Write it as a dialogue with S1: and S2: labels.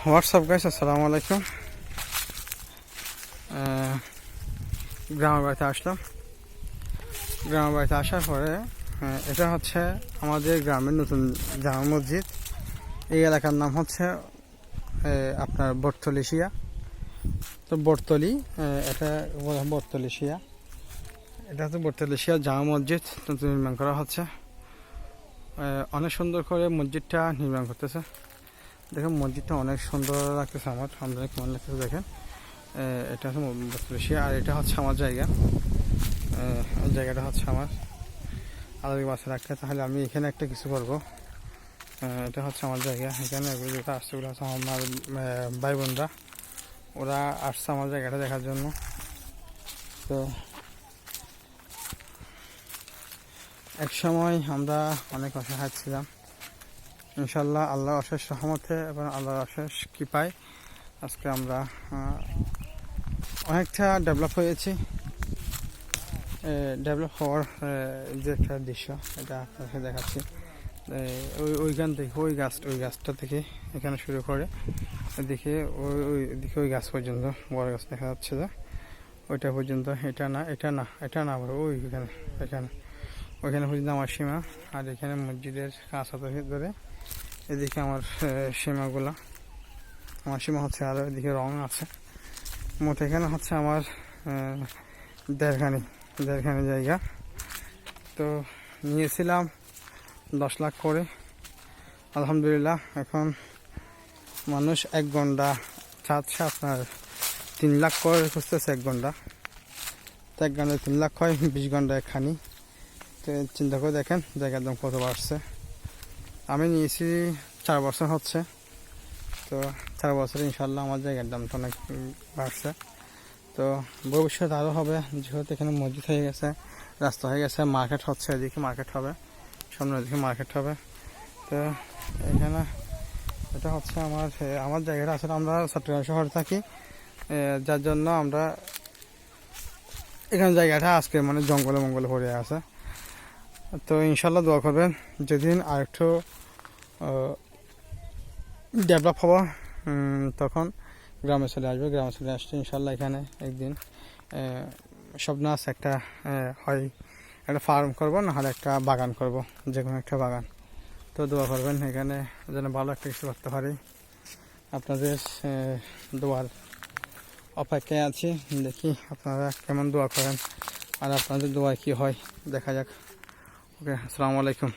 S1: WhatsApp guys, আসসালামু আলাইকুম। গ্রামের বাড়িতে আসলাম। গ্রামের বাড়িতে আসার পরে এটা হচ্ছে আমাদের গ্রামের নতুন জামা মসজিদ। এই এলাকার নাম হচ্ছে আপনার বটতলিশিয়া। তো বটতলি, এটা বটতলিশিয়া, এটা হচ্ছে বটতলিশিয়া জামা মসজিদ নতুন নির্মাণ করা হচ্ছে। অনেক সুন্দর করে মসজিদটা নির্মাণ করতেছে। দেখুন মসজিদটা অনেক সুন্দর লাগতেছে আমার, আপনারা কেমন লাগতেছে দেখেন। এটা হচ্ছে বটতলিশিয়া, আর এটা হচ্ছে আমার জায়গা। এই জায়গাটা হচ্ছে আমার আলাদা বাসা রাখতে, তাহলে আমি এখানে একটা কিছু করবো। এটা হচ্ছে আমার জায়গা। এখানে এগুলো যেটা আসছে ওগুলো হচ্ছে আমার ভাই বোনরা, ওরা আসছে আমার জায়গাটা দেখার জন্য। তো এক সময় আমরা অনেক অসহায় ছিলাম, ইনশাল্লাহ আল্লাহর অশেষ রহমতে এবং আল্লাহর অশেষ কৃপায় আজকে আমরা অনেকটা ডেভেলপ হয়েছি। ডেভেলপ হওয়ার যে একটা দৃশ্য, এটা আপনাকে দেখাচ্ছি। ওইখান থেকে ওই গাছটা থেকে এখানে শুরু করে এদিকে ওই গাছ পর্যন্ত বড় গাছ দেখা যাচ্ছে, যে ওইটা পর্যন্ত। এটা না আবার ওইখানে পর্যন্ত আমার সীমা। আর এখানে মসজিদের কাঁচা ধরে এদিকে আমার সীমাগুলা, আমার সীমা হচ্ছে আরও এদিকে রং আছে। মোট এখানে হচ্ছে আমার দেড়খানি জায়গা। তো নিয়েছিলাম 10 লাখ করে। আলহামদুলিল্লাহ এখন মানুষ 1 ঘন্টা চাচ্ছে আপনার 3 লাখ করে খুঁজতেছে 1 ঘন্টা। তো 1 ঘন্টায় 3 লাখ হয়, 20 ঘন্টায় খানি। তো চিন্তা করে দেখেন জায়গার দাম কত বাড়ছে। আমি নিয়েছি 4 বছর হচ্ছে। তো 4 বছরে ইনশাল্লাহ আমার জায়গার দামটা অনেক বাড়ছে। তো ভবিষ্যৎ আরও হবে, যেহেতু এখানে মসজিদ হয়ে গেছে, রাস্তা হয়ে গেছে, মার্কেট হচ্ছে, এদিকে মার্কেট হবে, সামনে এদিকে মার্কেট হবে। তো এখানে এটা হচ্ছে আমার জায়গাটা। আসলে আমরা চট্টগ্রাম শহরে থাকি, যার জন্য আমরা এখানে জায়গাটা আজকে মানে জঙ্গলে ভরে আছে। তো ইনশাল্লাহ দোয়া করবেন, যেদিন আরেকটু ডেভেলপ হবো তখন গ্রামে চলে আসবে। গ্রামে চলে আসছে ইনশাল্লাহ এখানে একদিন স্বপ্ন আছে একটা, হয় একটা ফার্ম করবো, না হলে একটা বাগান করব, যে কোনো একটা বাগান। তো দোয়া করবেন এখানে যেন ভালো একটা কিছু করতে পারি। আপনাদের দোয়ার অপেক্ষায় আছি, দেখি আপনারা কেমন দোয়া করেন আর আপনাদের দোয়া কি হয়, দেখা যাক। ওকে, আসসালামু আলাইকুম।